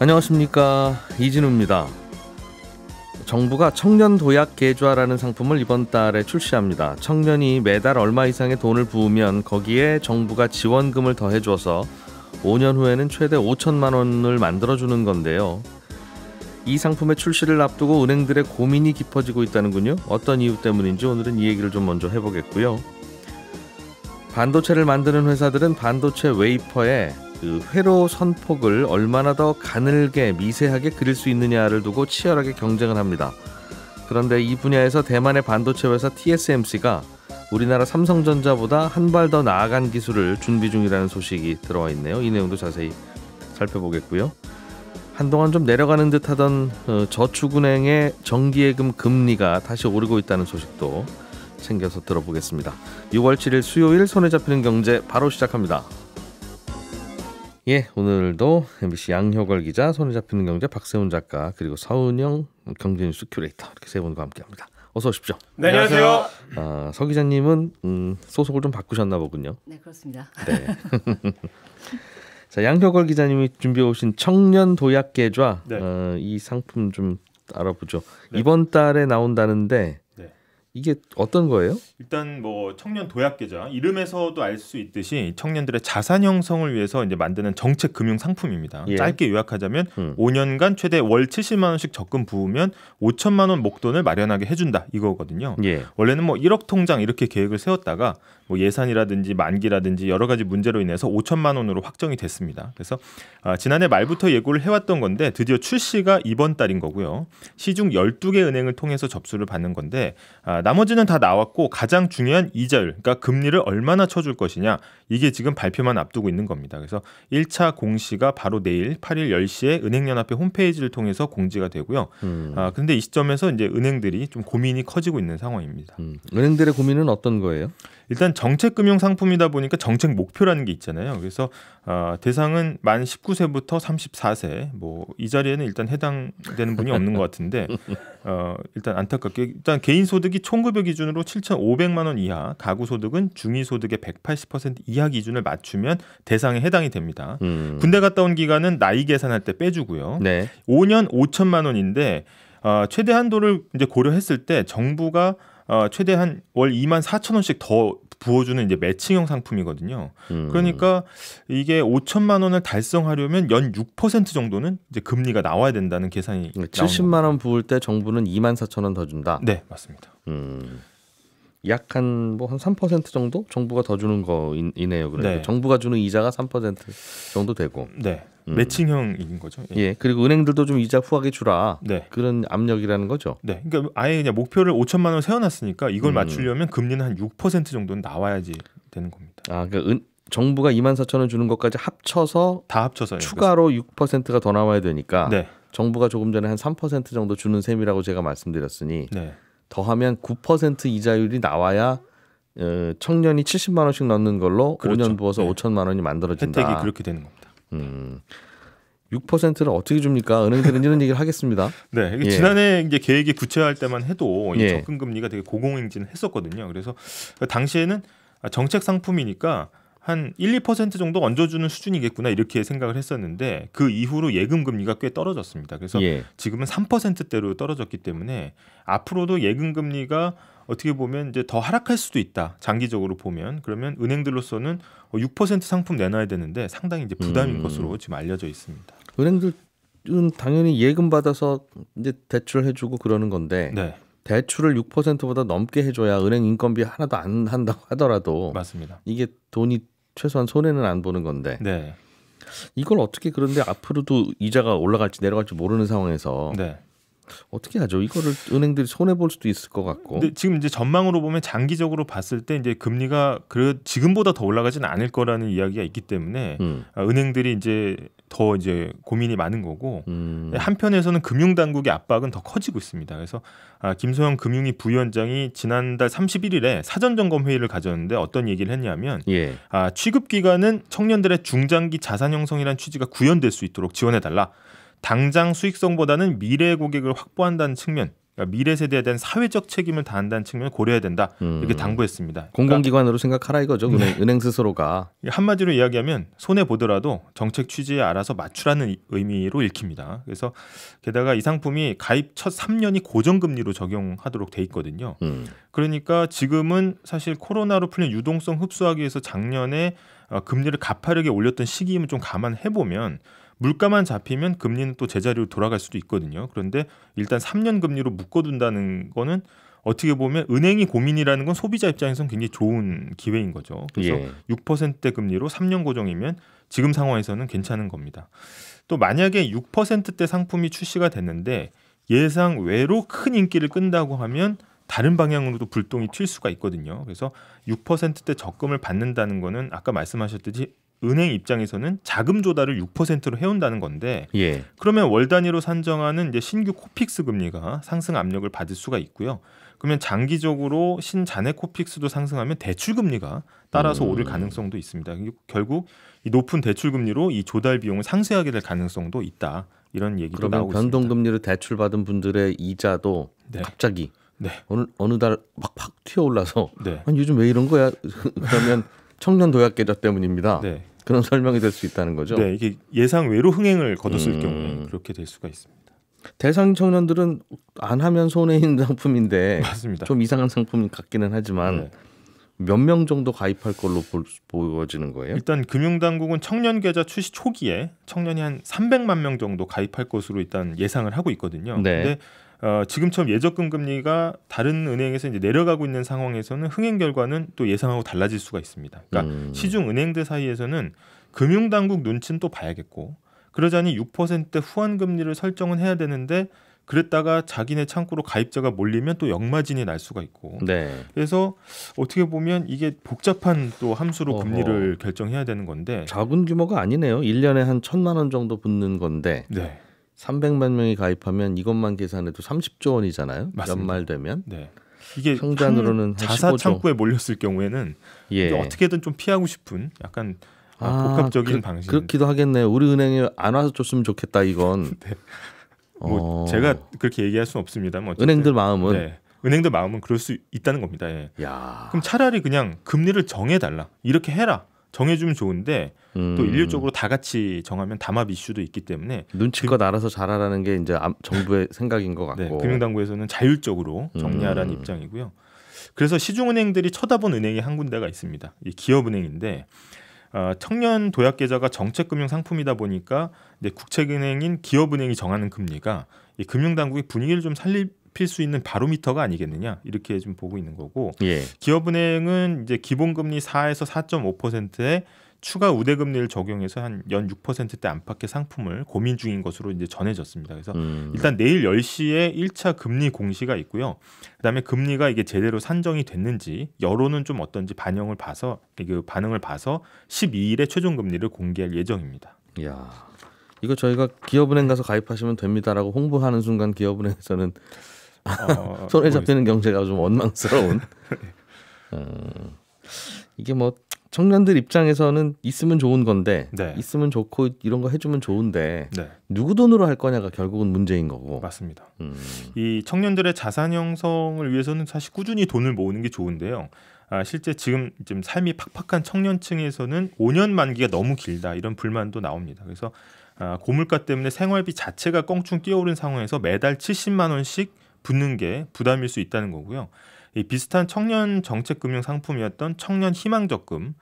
안녕하십니까, 이진우입니다. 정부가 청년 도약 계좌라는 상품을 이번 달에 출시합니다. 청년이 매달 얼마 이상의 돈을 부으면 거기에 정부가 지원금을 더해줘서 5년 후에는 최대 5천만 원을 만들어주는 건데요. 이 상품의 출시를 앞두고 은행들의 고민이 깊어지고 있다는군요. 어떤 이유 때문인지 오늘은 이 얘기를 좀 먼저 해보겠고요. 반도체를 만드는 회사들은 반도체 웨이퍼에 그 회로 선폭을 얼마나 더 가늘게 미세하게 그릴 수 있느냐를 두고 치열하게 경쟁을 합니다. 그런데 이 분야에서 대만의 반도체 회사 TSMC가 우리나라 삼성전자보다 한 발 더 나아간 기술을 준비 중이라는 소식이 들어와 있네요. 이 내용도 자세히 살펴보겠고요. 한동안 좀 내려가는 듯하던 저축은행의 정기예금 금리가 다시 오르고 있다는 소식도 챙겨서 들어보겠습니다. 6월 7일 수요일 손에 잡히는 경제 바로 시작합니다. 예, 오늘도 MBC 양효걸 기자, 손에 잡히는 경제 박세훈 작가, 그리고 서은영 경제뉴스 큐레이터, 이렇게 세 분과 함께합니다. 어서 오십시오. 네, 안녕하세요. 서 기자님은 소속을 좀 바꾸셨나 보군요. 네, 그렇습니다. 네. 자, 양효걸 기자님이 준비해 오신 청년 도약 계좌, 네. 이 상품 좀 알아보죠. 네. 이번 달에 나온다는데 네. 이게 어떤 거예요? 일단 뭐 청년 도약 계좌, 이름에서도 알 수 있듯이 청년들의 자산 형성을 위해서 이제 만드는 정책 금융 상품입니다. 예. 짧게 요약하자면 5년간 최대 월 70만 원씩 적금 부으면 5천만 원 목돈을 마련하게 해준다, 이거거든요. 예. 원래는 뭐 1억 통장 이렇게 계획을 세웠다가 뭐 예산이라든지 만기라든지 여러 가지 문제로 인해서 5천만 원으로 확정이 됐습니다. 그래서 지난해 말부터 예고를 해왔던 건데 드디어 출시가 이번 달인 거고요. 시중 12개 은행을 통해서 접수를 받는 건데 나머지는 다 나왔고 가장 중요한 이자율, 그러니까 금리를 얼마나 쳐줄 것이냐, 이게 지금 발표만 앞두고 있는 겁니다. 그래서 1차 공시가 바로 내일 8일 10시에 은행연합회 홈페이지를 통해서 공지가 되고요. 그런데 이 시점에서 이제 은행들이 좀 고민이 커지고 있는 상황입니다. 은행들의 고민은 어떤 거예요? 일단 정책금융 상품이다 보니까 정책 목표라는 게 있잖아요. 그래서 대상은 만 19세부터 34세, 뭐 이 자리에는 일단 해당되는 분이 없는 것 같은데 일단 안타깝게 일단 개인 소득이 총급여 기준으로 7,500만 원 이하, 가구 소득은 중위 소득의 180% 이하 기준을 맞추면 대상에 해당이 됩니다. 군대 갔다 온 기간은 나이 계산할 때 빼주고요. 네. 5년 5천만 원인데 최대 한도를 이제 고려했을 때 정부가 최대한 월 2만 4천 원씩 더 부어주는 이제 매칭형 상품이거든요. 그러니까 이게 5천만 원을 달성하려면 연 6% 정도는 이제 금리가 나와야 된다는 계산이 70만 원 부을 때 정부는 2만 4천 원 더 준다. 네, 맞습니다. 약 한 3% 정도 정부가 더 주는 거이네요. 그래도 네. 정부가 주는 이자가 3% 정도 되고. 네. 매칭형인 거죠. 예. 그리고 은행들도 좀 이자 후하게 주라. 네. 그런 압력이라는 거죠. 네. 그러니까 아예 그냥 목표를 5천만 원 세워놨으니까 이걸 맞추려면 금리는 한 6% 정도는 나와야지 되는 겁니다. 그러니까 정부가 2만 4천 원 주는 것까지 합쳐서 다 합쳐서 추가로 6%가 더 나와야 되니까 네. 정부가 조금 전에 한 3% 정도 주는 셈이라고 제가 말씀드렸으니 네. 더하면 9% 이자율이 나와야 청년이 70만 원씩 넣는 걸로 그렇죠. 5년 부어서 네. 5천만 원이 만들어진다. 혜택이 그렇게 되는 겁니다. 6%를 어떻게 줍니까? 은행들은 이런 얘기를 하겠습니다. 네, 예. 지난해 이제 계획이 구체화할 때만 해도 이 예. 적금 금리가 되게 고공행진을 했었거든요. 그래서 당시에는 정책 상품이니까 한 1, 2% 정도 얹어주는 수준이겠구나, 이렇게 생각을 했었는데 그 이후로 예금 금리가 꽤 떨어졌습니다. 그래서 예. 지금은 3%대로 떨어졌기 때문에 앞으로도 예금 금리가 어떻게 보면 이제 더 하락할 수도 있다. 장기적으로 보면. 그러면 은행들로서는 6% 상품 내놔야 되는데 상당히 이제 부담인 것으로 지금 알려져 있습니다. 은행들은 당연히 예금 받아서 이제 대출해주고 그러는 건데 네, 대출을 6%보다 넘게 해줘야 은행 인건비 하나도 안 한다고 하더라도 맞습니다. 이게 돈이 최소한 손해는 안 보는 건데 네, 이걸 어떻게, 그런데 앞으로도 이자가 올라갈지 내려갈지 모르는 상황에서 네. 어떻게 하죠? 이거를 은행들이 손해 볼 수도 있을 것 같고. 근데 지금 이제 전망으로 보면 장기적으로 봤을 때 이제 금리가 지금보다 더 올라가지는 않을 거라는 이야기가 있기 때문에 은행들이 이제 더 이제 고민이 많은 거고, 한편에서는 금융당국의 압박은 더 커지고 있습니다. 그래서 김소영 금융위 부위원장이 지난달 31일에 사전 점검 회의를 가졌는데 어떤 얘기를 했냐면 예. 취급 기간은 청년들의 중장기 자산 형성이라는 취지가 구현될 수 있도록 지원해달라. 당장 수익성보다는 미래 고객을 확보한다는 측면, 그러니까 미래 세대에 대한 사회적 책임을 다한다는 측면을 고려해야 된다. 이렇게 당부했습니다. 공공기관으로 생각하라 이거죠. 은행 스스로가. 한마디로 이야기하면 손해 보더라도 정책 취지에 알아서 맞추라는 의미로 읽힙니다. 그래서 게다가 이 상품이 가입 첫 3년이 고정금리로 적용하도록 돼 있거든요. 그러니까 지금은 사실 코로나로 풀린 유동성 흡수하기 위해서 작년에 금리를 가파르게 올렸던 시기임을 좀 감안해 보면 물가만 잡히면 금리는 또 제자리로 돌아갈 수도 있거든요. 그런데 일단 3년 금리로 묶어둔다는 거는 어떻게 보면 은행이 고민이라는 건 소비자 입장에서는 굉장히 좋은 기회인 거죠. 그래서 6%대 금리로 3년 고정이면 지금 상황에서는 괜찮은 겁니다. 또 만약에 6%대 상품이 출시가 됐는데 예상 외로 큰 인기를 끈다고 하면 다른 방향으로도 불똥이 튈 수가 있거든요. 그래서 6%대 적금을 받는다는 거는 아까 말씀하셨듯이 은행 입장에서는 자금 조달을 6%로 해온다는 건데 그러면 월 단위로 산정하는 이제 신규 코픽스 금리가 상승 압력을 받을 수가 있고요. 그러면 장기적으로 신잔해 코픽스도 상승하면 대출 금리가 따라서 오를 가능성도 있습니다. 결국 이 높은 대출 금리로 이 조달 비용을 상쇄하게 될 가능성도 있다. 이런 얘기도 나오고 있습니다. 그러면 변동금리로 대출 받은 분들의 이자도 갑자기 어느 달 막 튀어올라서 아니, 요즘 왜 이런 거야? 그러면 청년 도약 계좌 때문입니다. 그런 설명이 될 수 있다는 거죠. 네, 이게 예상 외로 흥행을 거뒀을 경우에 그렇게 될 수가 있습니다. 대상 청년들은 안 하면 손해인 상품인데 맞습니다. 좀 이상한 상품 같기는 하지만 몇 명 정도 가입할 걸로 보여지는 거예요? 일단 금융당국은 청년 계좌 출시 초기에 청년이 한 300만 명 정도 가입할 것으로 일단 예상을 하고 있거든요. 근데 지금처럼 예적금 금리가 다른 은행에서 이제 내려가고 있는 상황에서는 흥행 결과는 또 예상하고 달라질 수가 있습니다. 그러니까 시중 은행들 사이에서는 금융당국 눈치는 또 봐야겠고 그러자니 6% 후한 금리를 설정은 해야 되는데 그랬다가 자기네 창구로 가입자가 몰리면 또 역마진이 날 수가 있고 그래서 어떻게 보면 이게 복잡한 또 함수로 금리를 결정해야 되는 건데 작은 규모가 아니네요. 1년에 한 1,000만 원 정도 붙는 건데 300만 명이 가입하면 이것만 계산해도 30조 원이잖아요. 맞습니다. 연말 되면. 이게 평단으로는 자사 창구에 몰렸을 경우에는 어떻게든 좀 피하고 싶은 약간 복합적인 방식. 그렇기도 하겠네요. 우리 은행에 안 와서 줬으면 좋겠다 이건. 뭐 제가 그렇게 얘기할 수는 없습니다만 은행들 마음은 은행들 마음은 그럴 수 있다는 겁니다. 그럼 차라리 그냥 금리를 정해달라. 이렇게 해라. 정해주면 좋은데 또 일률적으로 다 같이 정하면 담합 이슈도 있기 때문에 눈치껏 알아서 잘하라는 게 이제 정부의 생각인 것 같고 금융당국에서는 자율적으로 정리하라는 입장이고요. 그래서 시중은행들이 쳐다본 은행이 한 군데가 있습니다. 이 기업은행인데 청년 도약 계좌가 정책금융 상품이다 보니까 국책은행인 기업은행이 정하는 금리가 이 금융당국의 분위기를 좀 살릴 수 있는 바로미터가 아니겠느냐 이렇게 좀 보고 있는 거고 기업은행은 이제 기본금리 4에서 4.5%에 추가 우대금리를 적용해서 한 연 6%대 안팎의 상품을 고민 중인 것으로 이제 전해졌습니다. 그래서 일단 내일 10시에 1차 금리 공시가 있고요. 그다음에 금리가 이게 제대로 산정이 됐는지 여론은 좀 어떤지 반응을 봐서 12일에 최종 금리를 공개할 예정입니다. 이야, 이거 저희가 기업은행 가서 가입하시면 됩니다라고 홍보하는 순간 기업은행에서는 손에 잡히는 경제가 좀 원망스러운. 이게 뭐 청년들 입장에서는 있으면 좋은 건데 있으면 좋고 이런 거 해주면 좋은데 누구 돈으로 할 거냐가 결국은 문제인 거고. 맞습니다. 이 청년들의 자산 형성을 위해서는 사실 꾸준히 돈을 모으는 게 좋은데요. 실제 지금 삶이 팍팍한 청년층에서는 5년 만기가 너무 길다 이런 불만도 나옵니다. 그래서 고물가 때문에 생활비 자체가 껑충 뛰어오른 상황에서 매달 70만 원씩 붙는 게 부담일 수 있다는 거고요. 이 비슷한 청년 정책 금융 상품이었던 청년 희망적금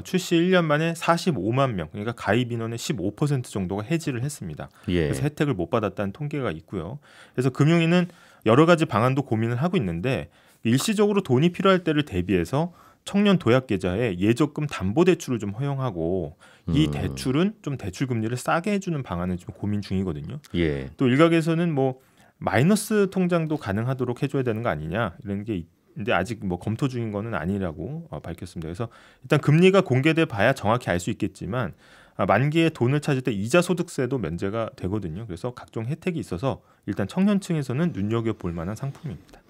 출시 1년 만에 45만 명, 그러니까 가입 인원의 15% 정도가 해지를 했습니다. 그래서 혜택을 못 받았다는 통계가 있고요. 그래서 금융위는 여러 가지 방안도 고민을 하고 있는데 일시적으로 돈이 필요할 때를 대비해서 청년 도약 계좌에 예적금 담보 대출을 좀 허용하고 이 대출은 좀 대출 금리를 싸게 해주는 방안을 좀 고민 중이거든요. 또 일각에서는 뭐 마이너스 통장도 가능하도록 해줘야 되는 거 아니냐 이런 게 있는데 아직 뭐 검토 중인 거는 아니라고 밝혔습니다. 그래서 일단 금리가 공개돼 봐야 정확히 알 수 있겠지만 만기에 돈을 찾을 때 이자 소득세도 면제가 되거든요. 그래서 각종 혜택이 있어서 일단 청년층에서는 눈여겨볼 만한 상품입니다.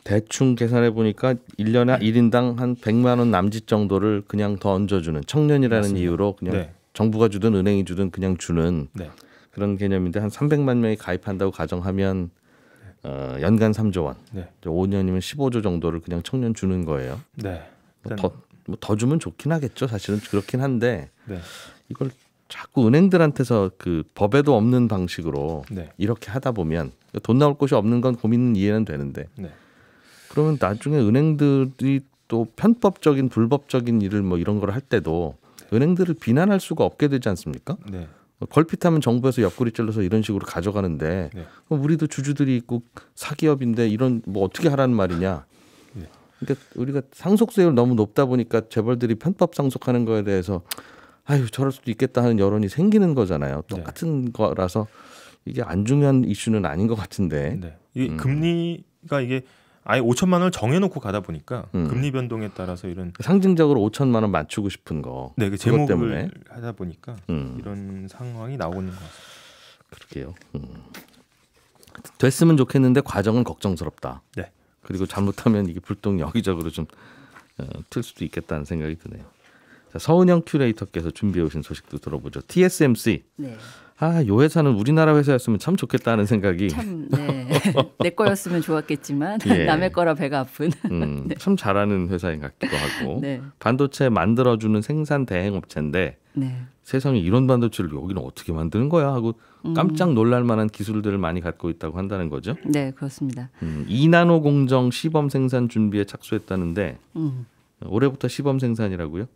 대충 계산해 보니까 1년에 1인당 한 100만 원 남짓 정도를 그냥 더 얹어주는 청년이라는 맞습니다. 이유로 그냥 정부가 주든 은행이 주든 그냥 주는 그런 개념인데 한 300만 명이 가입한다고 가정하면 연간 3조 원, 네. 5년이면 15조 정도를 그냥 청년 주는 거예요. 네. 더 주면 좋긴 하겠죠. 사실은 그렇긴 한데 네. 이걸 자꾸 은행들한테서 그 법에도 없는 방식으로 네. 이렇게 하다 보면 돈 나올 곳이 없는 건 고민은 이해는 되는데 네. 그러면 나중에 은행들이 또 편법적인 불법적인 일을 뭐 이런 걸 할 때도 은행들을 비난할 수가 없게 되지 않습니까? 네. 걸핏하면 정부에서 옆구리 찔러서 이런 식으로 가져가는데 네. 그럼 우리도 주주들이 있고 사기업인데 이런 뭐 어떻게 하라는 말이냐? 네. 그러니까 우리가 상속세율 너무 높다 보니까 재벌들이 편법 상속하는 거에 대해서 아유 저럴 수도 있겠다 하는 여론이 생기는 거잖아요. 똑같은 거라서 이게 안 중요한 이슈는 아닌 것 같은데. 네. 이 금리가 이게 아예 5천만 원을 정해놓고 가다 보니까 금리 변동에 따라서 이런 상징적으로 5천만 원 맞추고 싶은 거. 네, 그 제목을 때문에 하다 보니까 이런 상황이 나오고 있는 것 같습니다. 그러게요. 됐으면 좋겠는데 과정은 걱정스럽다. 네. 그리고 잘못하면 이게 불똥이 여기저기로 좀 틀 수도 있겠다는 생각이 드네요. 자, 서은영 큐레이터께서 준비해 오신 소식도 들어보죠. TSMC. 네. 요 회사는 우리나라 회사였으면 참 좋겠다는 생각이. 참, 네. 내 거였으면 좋았겠지만 예. 남의 거라 배가 아픈. 네. 참 잘하는 회사인 것 같기도 하고. 네. 반도체 만들어주는 생산 대행업체인데 네. 세상에 이런 반도체를 여기는 어떻게 만드는 거야 하고 깜짝 놀랄 만한 기술들을 많이 갖고 있다고 한다는 거죠. 네, 그렇습니다. 2나노 공정 시범 생산 준비에 착수했다는데 올해부터 시범 생산이라고요?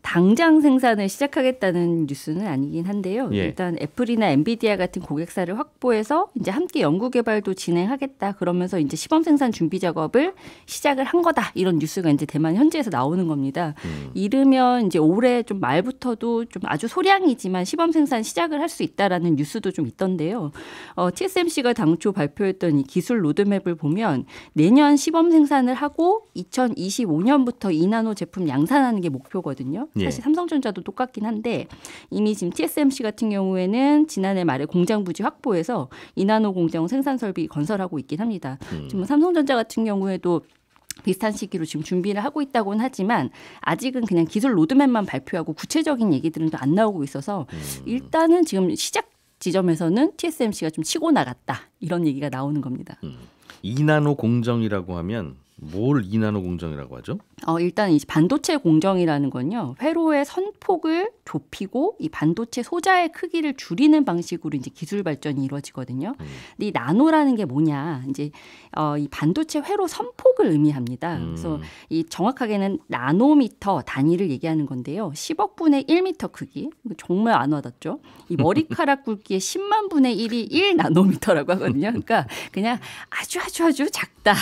당장 생산을 시작하겠다는 뉴스는 아니긴 한데요. 예. 일단 애플이나 엔비디아 같은 고객사를 확보해서 이제 함께 연구 개발도 진행하겠다. 그러면서 이제 시범 생산 준비 작업을 시작을 한 거다. 이런 뉴스가 이제 대만 현지에서 나오는 겁니다. 이르면 이제 올해 좀 말부터도 좀 아주 소량이지만 시범 생산 시작을 할 수 있다라는 뉴스도 좀 있던데요. TSMC가 당초 발표했던 이 기술 로드맵을 보면 내년 시범 생산을 하고 2025년부터 2나노 제품 양산하는 게 목표거든요. 예. 사실 삼성전자도 똑같긴 한데 이미 지금 TSMC 같은 경우에는 지난해 말에 공장 부지 확보해서 2나노 공장 생산 설비 건설하고 있긴 합니다. 지금 삼성전자 같은 경우에도 비슷한 시기로 지금 준비를 하고 있다고는 하지만 아직은 그냥 기술 로드맵만 발표하고 구체적인 얘기들은 또 안 나오고 있어서 일단은 지금 시작 지점에서는 TSMC가 좀 치고 나갔다 이런 얘기가 나오는 겁니다. 2나노 공정이라고 하면 뭘 2나노 공정이라고 하죠? 일단 이 반도체 공정이라는 건요. 회로의 선폭을 좁히고 이 반도체 소자의 크기를 줄이는 방식으로 이제 기술 발전이 이루어지거든요. 근데 이 나노라는 게 뭐냐? 이제 이 반도체 회로 선폭을 의미합니다. 그래서 이 정확하게는 나노미터 단위를 얘기하는 건데요. 10억 분의 1미터 크기. 정말 안 와닿죠? 이 머리카락 굵기의 10만 분의 1이 1나노미터라고 하거든요. 그러니까 그냥 아주 작다.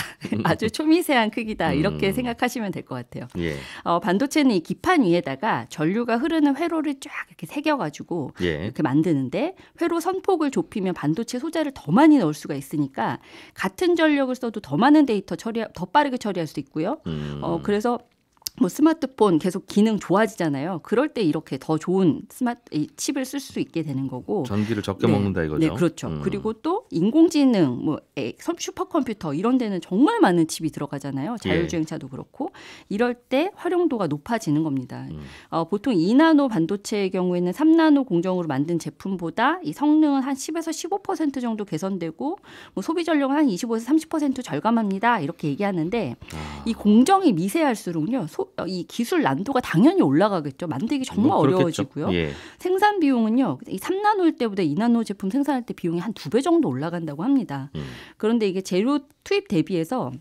아주 초미세한 크기다. 이렇게 생각하시면 될 것 같아요. 예. 반도체는 이 기판 위에다가 전류가 흐르는 회로를 쫙 이렇게 새겨가지고 예. 이렇게 만드는데 회로 선폭을 좁히면 반도체 소자를 더 많이 넣을 수가 있으니까 같은 전력을 써도 더 많은 데이터 더 빠르게 처리할 수 있고요. 그래서 뭐 스마트폰 계속 기능 좋아지잖아요. 그럴 때 이렇게 더 좋은 칩을 쓸 수 있게 되는 거고. 전기를 적게 먹는다 이거죠. 네, 그렇죠. 그리고 또 인공지능, 뭐 슈퍼컴퓨터 이런 데는 정말 많은 칩이 들어가잖아요. 자율주행차도 그렇고. 이럴 때 활용도가 높아지는 겁니다. 보통 2나노 반도체의 경우에는 3나노 공정으로 만든 제품보다 이 성능은 한 10에서 15% 정도 개선되고 뭐 소비 전력은 한 25에서 30% 절감합니다. 이렇게 얘기하는데 이 공정이 미세할수록요. 이 기술 난도가 당연히 올라가겠죠. 만들기 정말 어려워지고요. 예. 생산 비용은요. 이 3나노일 때보다 2나노 제품 생산할 때 비용이 한 2배 정도 올라간다고 합니다. 그런데 이게 재료 투입 대비해서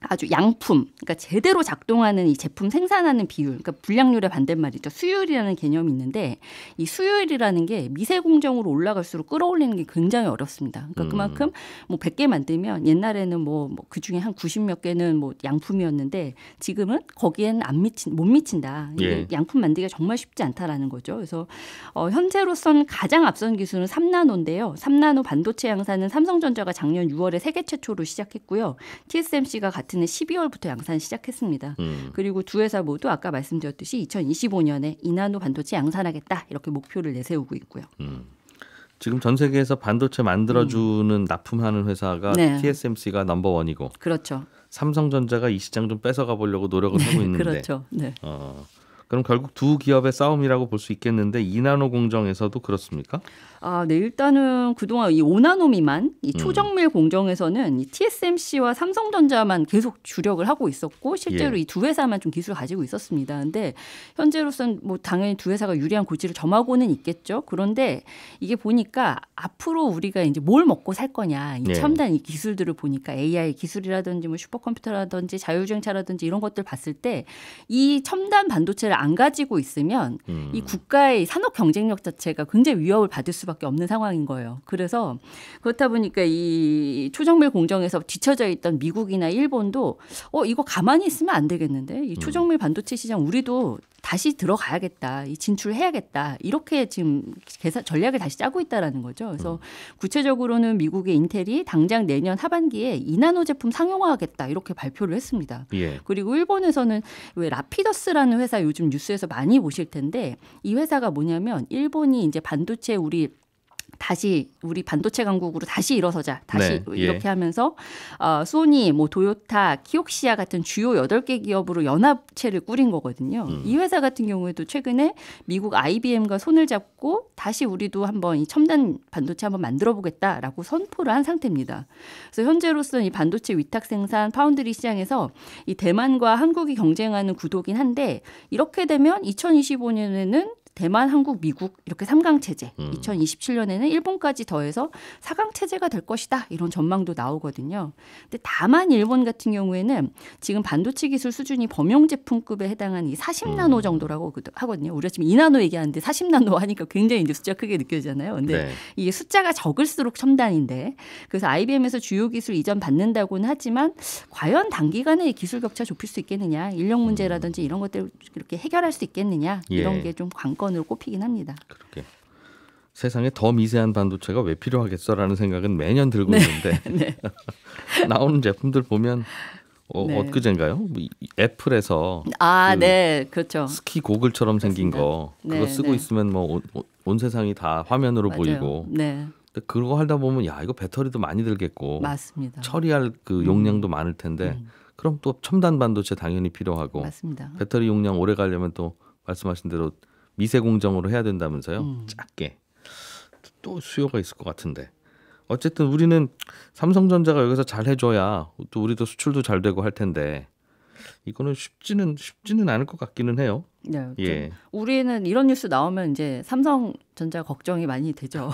아주 양품, 그러니까 제대로 작동하는 이 제품 생산하는 비율, 그러니까 불량률의 반대말이죠. 수율이라는 개념이 있는데 이 수율이라는 게 미세 공정으로 올라갈수록 끌어올리는 게 굉장히 어렵습니다. 그러니까 그만큼 뭐 100개 만들면 옛날에는 뭐 그중에 한 90몇 개는 뭐 양품이었는데 지금은 거기에는 못 미친다. 이게 양품 만들기가 정말 쉽지 않다라는 거죠. 그래서 현재로선 가장 앞선 기술은 3나노인데요. 3나노 반도체 양산은 삼성전자가 작년 6월에 세계 최초로 시작했고요. TSMC가 같은 해 12월부터 양산 시작했습니다. 그리고 두 회사 모두 아까 말씀드렸듯이 2025년에 2나노 반도체 양산하겠다 이렇게 목표를 내세우고 있고요. 지금 전 세계에서 반도체 만들어주는 납품하는 회사가 TSMC가 넘버원이고 그렇죠. 삼성전자가 이 시장 좀 뺏어가 보려고 노력을 하고 있는데 그렇죠. 네. 그럼 결국 두 기업의 싸움이라고 볼 수 있겠는데 이나노 공정에서도 그렇습니까? 네, 일단은 그동안 이 5나노 미만, 이 초정밀 공정에서는 이 TSMC와 삼성전자만 계속 주력을 하고 있었고 실제로 예. 이 두 회사만 좀 기술을 가지고 있었습니다. 근데 현재로서는 뭐 당연히 두 회사가 유리한 고지를 점하고는 있겠죠. 그런데 이게 보니까 앞으로 우리가 이제 뭘 먹고 살 거냐, 이 예. 첨단 이 기술들을 보니까 AI 기술이라든지 뭐 슈퍼컴퓨터라든지 자율주행차라든지 이런 것들 봤을 때 이 첨단 반도체를 안 가지고 있으면 이 국가의 산업 경쟁력 자체가 굉장히 위협을 받을 수밖에 없는 상황인 거예요. 그래서 그렇다 보니까 이 초정밀 공정에서 뒤처져 있던 미국이나 일본도 이거 가만히 있으면 안 되겠는데 이 초정밀 반도체 시장 우리도 다시 들어가야겠다, 이 진출해야겠다 이렇게 지금 전략을 다시 짜고 있다라는 거죠. 그래서 구체적으로는 미국의 인텔이 당장 내년 하반기에 2나노 제품 상용화하겠다 이렇게 발표를 했습니다. 예. 그리고 일본에서는 왜 라피더스라는 회사 요즘 뉴스에서 많이 보실 텐데 이 회사가 뭐냐면 일본이 이제 반도체 다시 우리 반도체 강국으로 다시 일어서자. 다시 네, 이렇게 예. 하면서 소니, 뭐 도요타, 키옥시아 같은 주요 8개 기업으로 연합체를 꾸린 거거든요. 이 회사 같은 경우에도 최근에 미국 IBM과 손을 잡고 다시 우리도 한번 이 첨단 반도체 한번 만들어 보겠다라고 선포를 한 상태입니다. 그래서 현재로서는 이 반도체 위탁 생산 파운드리 시장에서 이 대만과 한국이 경쟁하는 구도긴 한데 이렇게 되면 2025년에는 대만, 한국, 미국 이렇게 3강 체제, 2027년에는 일본까지 더해서 4강 체제가 될 것이다. 이런 전망도 나오거든요. 근데 다만 일본 같은 경우에는 지금 반도체 기술 수준이 범용 제품급에 해당하는 이 40나노 정도라고 하거든요. 우리가 지금 2나노 얘기하는데 40나노 하니까 굉장히 이제 숫자가 크게 느껴지잖아요. 근데 네. 이게 숫자가 적을수록 첨단인데 그래서 IBM에서 주요 기술 이전 받는다고는 하지만 과연 단기간에 기술 격차 좁힐 수 있겠느냐, 인력 문제라든지 이런 것들을 이렇게 해결할 수 있겠느냐 이런 예. 게 좀 관건으로 꼽히긴 합니다. 그렇게 세상에 더 미세한 반도체가 왜 필요하겠어라는 생각은 매년 들고 있는데 네. 나오는 제품들 보면 네. 엊그젠가요? 애플에서 네, 그렇죠. 스키 고글처럼 생긴 그렇습니다. 거 그거 네, 쓰고 네. 있으면 뭐 온 세상이 다 화면으로 맞아요. 보이고 네, 근데 그거 하다 보면 야 이거 배터리도 많이 들겠고 맞습니다. 처리할 그 용량도 많을 텐데 그럼 또 첨단 반도체 당연히 필요하고 맞습니다. 배터리 용량 오래 가려면 또 말씀하신 대로 미세 공정으로 해야 된다면서요. 작게 또 수요가 있을 것 같은데 어쨌든 우리는 삼성전자가 여기서 잘 해줘야 또 우리도 수출도 잘 되고 할 텐데 이거는 쉽지는 않을 것 같기는 해요. 네, 예. 우리는 이런 뉴스 나오면 이제 삼성전자 걱정이 많이 되죠.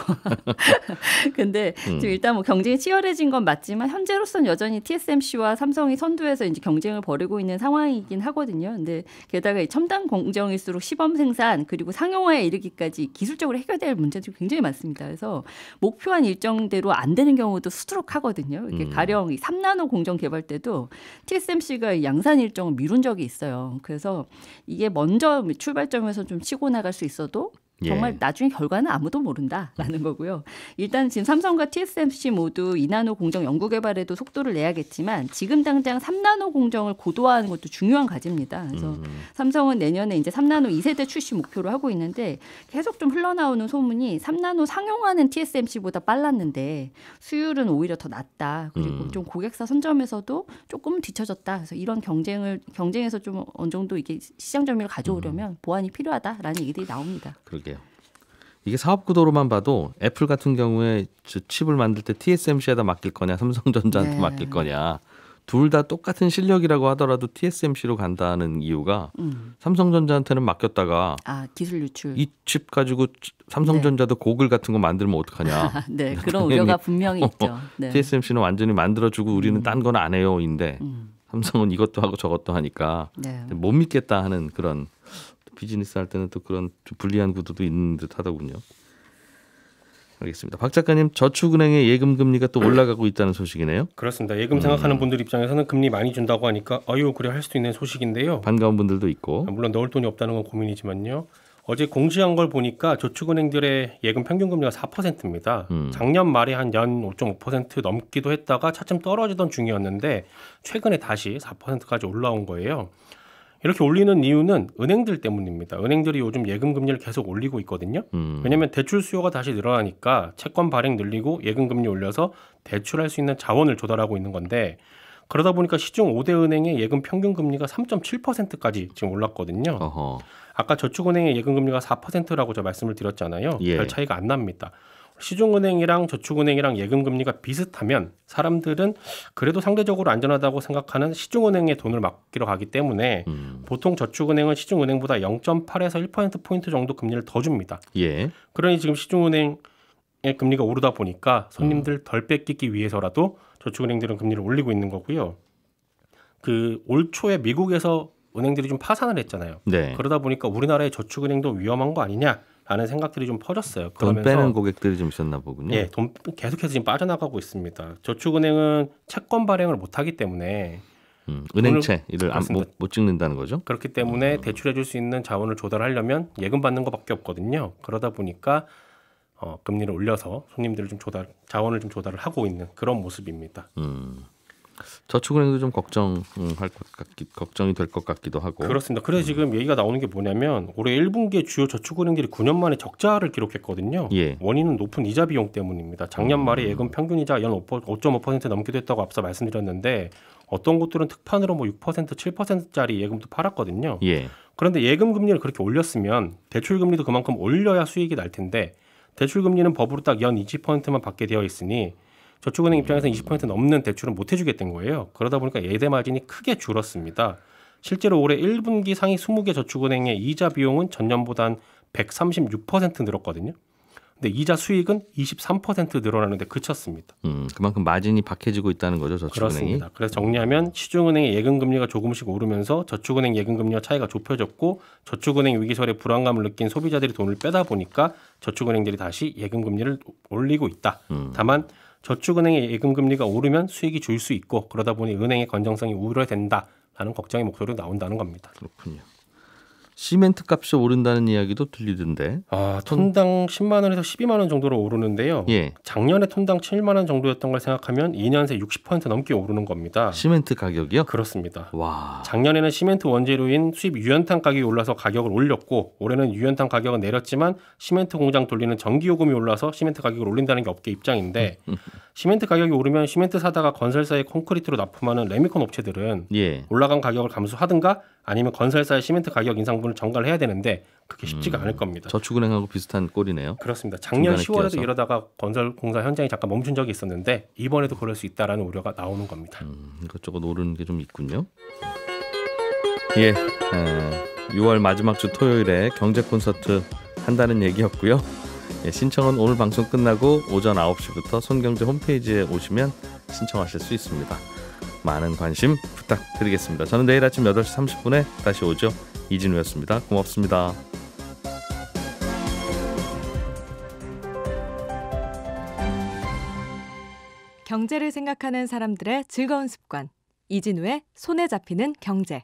근데 지금 일단 뭐 경쟁이 치열해진 건 맞지만 현재로서는 여전히 TSMC와 삼성이 선두에서 이제 경쟁을 벌이고 있는 상황이긴 하거든요. 근데 게다가 이 첨단 공정일수록 시범 생산 그리고 상용화에 이르기까지 기술적으로 해결될 문제들이 굉장히 많습니다. 그래서 목표한 일정대로 안 되는 경우도 수두룩하거든요. 이렇게 가령 이 3나노 공정 개발 때도 TSMC가 양산 일정을 미룬 적이 있어요. 그래서 이게 먼저 출발점에서 좀 치고 나갈 수 있어도 정말 예. 나중에 결과는 아무도 모른다라는 거고요. 일단 지금 삼성과 TSMC 모두 2나노 공정 연구 개발에도 속도를 내야겠지만 지금 당장 3나노 공정을 고도화하는 것도 중요한 과제입니다. 그래서 삼성은 내년에 이제 3나노 2세대 출시 목표로 하고 있는데 계속 좀 흘러나오는 소문이 3나노 상용화는 TSMC보다 빨랐는데 수율은 오히려 더 낮다. 그리고 좀 고객사 선점에서도 조금 뒤처졌다. 그래서 이런 경쟁에서 좀 어느 정도 이게 시장 점유율을 가져오려면 보완이 필요하다라는 얘기들이 나옵니다. 그러게요. 이게 사업 구도로만 봐도 애플 같은 경우에 칩을 만들 때 TSMC에다 맡길 거냐 삼성전자한테 네. 맡길 거냐 둘 다 똑같은 실력이라고 하더라도 TSMC로 간다는 이유가 삼성전자한테는 맡겼다가 기술 유출. 이 칩 가지고 삼성전자도 고글 같은 거 만들면 어떡하냐. 네, 그런 우려가 분명히 있죠. 네. TSMC는 완전히 만들어주고 우리는 딴 건 안 해요인데 삼성은 이것도 하고 저것도 하니까 네. 못 믿겠다 하는 그런 비즈니스 할 때는 또 그런 좀 불리한 구도도 있는 듯 하더군요. 알겠습니다. 박 작가님, 저축은행의 예금 금리가 또 올라가고 있다는 소식이네요. 그렇습니다. 예금 생각하는 분들 입장에서는 금리 많이 준다고 하니까 그래 할 수도 있는 소식인데요. 반가운 분들도 있고. 물론 넣을 돈이 없다는 건 고민이지만요. 어제 공시한 걸 보니까 저축은행들의 예금 평균 금리가 4%입니다. 작년 말에 한 연 5.5% 넘기도 했다가 차츰 떨어지던 중이었는데 최근에 다시 4%까지 올라온 거예요. 이렇게 올리는 이유는 은행들 때문입니다. 은행들이 요즘 예금 금리를 계속 올리고 있거든요. 왜냐하면 대출 수요가 다시 늘어나니까 채권 발행 늘리고 예금 금리 올려서 대출할 수 있는 자원을 조달하고 있는 건데 그러다 보니까 시중 5대 은행의 예금 평균 금리가 3.7%까지 지금 올랐거든요. 어허. 아까 저축은행의 예금 금리가 4%라고 저 말씀을 드렸잖아요. 예. 별 차이가 안 납니다. 시중은행이랑 저축은행이랑 예금 금리가 비슷하면 사람들은 그래도 상대적으로 안전하다고 생각하는 시중은행에 돈을 맡기러 가기 때문에 보통 저축은행은 시중은행보다 0.8에서 1%포인트 정도 금리를 더 줍니다. 예. 그러니 지금 시중은행의 금리가 오르다 보니까 손님들 덜 뺏기기 위해서라도 저축은행들은 금리를 올리고 있는 거고요. 그 올 초에 미국에서 은행들이 좀 파산을 했잖아요. 네. 그러다 보니까 우리나라의 저축은행도 위험한 거 아니냐라는 생각들이 좀 퍼졌어요. 돈 빼는 고객들이 좀 있었나 보군요. 예, 돈 계속해서 지금 빠져나가고 있습니다. 저축은행은 채권 발행을 못하기 때문에 은행채 이를 못 찍는다는 거죠. 그렇기 때문에 대출해줄 수 있는 자원을 조달하려면 예금 받는 것밖에 없거든요. 그러다 보니까 금리를 올려서 손님들을 좀 자원을 좀 조달을 하고 있는 그런 모습입니다. 저축은행도 좀 걱정이 될 것 같기도 하고. 그렇습니다. 그래서 지금 얘기가 나오는 게 뭐냐면 올해 1분기에 주요 저축은행들이 9년 만에 적자를 기록했거든요. 예. 원인은 높은 이자 비용 때문입니다. 작년 말에 예금 평균 이자 연 5.5% 넘기도 했다고 앞서 말씀드렸는데 어떤 곳들은 특판으로 6%, 7%짜리 예금도 팔았거든요. 예. 그런데 예금 금리를 그렇게 올렸으면 대출 금리도 그만큼 올려야 수익이 날 텐데 대출 금리는 법으로 딱 연 20%만 받게 되어 있으니 저축은행 입장에서는 20% 넘는 대출은 못 해주겠다는 거예요. 그러다 보니까 예대 마진이 크게 줄었습니다. 실제로 올해 1분기 상위 20개 저축은행의 이자 비용은 전년보다 한 136% 늘었거든요. 근데 이자 수익은 23% 늘어나는데 그쳤습니다. 그만큼 마진이 박해지고 있다는 거죠, 저축은행이. 그렇습니다. 그래서 정리하면 시중은행의 예금 금리가 조금씩 오르면서 저축은행 예금 금리와 차이가 좁혀졌고 저축은행 위기설에 불안감을 느낀 소비자들이 돈을 빼다 보니까 저축은행들이 다시 예금 금리를 올리고 있다. 다만 저축은행의 예금 금리가 오르면 수익이 줄 수 있고 그러다 보니 은행의 건전성이 우려된다라는 걱정의 목소리가 나온다는 겁니다. 그렇군요. 시멘트 값이 오른다는 이야기도 들리던데. 톤당 10만 원에서 12만 원 정도로 오르는데요. 예. 작년에 톤당 7만 원 정도였던 걸 생각하면 2년 새 60% 넘게 오르는 겁니다. 시멘트 가격이요? 그렇습니다. 와. 작년에는 시멘트 원재료인 수입 유연탄 가격이 올라서 가격을 올렸고 올해는 유연탄 가격은 내렸지만 시멘트 공장 돌리는 전기요금이 올라서 시멘트 가격을 올린다는 게 업계 입장인데 시멘트 가격이 오르면 시멘트 사다가 건설사에 콘크리트로 납품하는 레미콘 업체들은 예. 올라간 가격을 감수하든가 아니면 건설사의 시멘트 가격 인상분을 전가를 해야 되는데 그게 쉽지가 않을 겁니다. 저축은행하고 비슷한 꼴이네요. 그렇습니다. 작년 10월에도 끼어서. 이러다가 건설 공사 현장이 잠깐 멈춘 적이 있었는데 이번에도 그럴 수 있다라는 우려가 나오는 겁니다. 이것저것 오르는 게 좀 있군요. 예, 6월 마지막 주 토요일에 경제 콘서트 한다는 얘기였고요. 예, 신청은 오늘 방송 끝나고 오전 9시부터 손경제 홈페이지에 오시면 신청하실 수 있습니다. 많은 관심 부탁드리겠습니다. 저는 내일 아침 8시 30분에 다시 오죠. 이진우였습니다. 고맙습니다. 경제를 생각하는 사람들의 즐거운 습관. 이진우의 손에 잡히는 경제.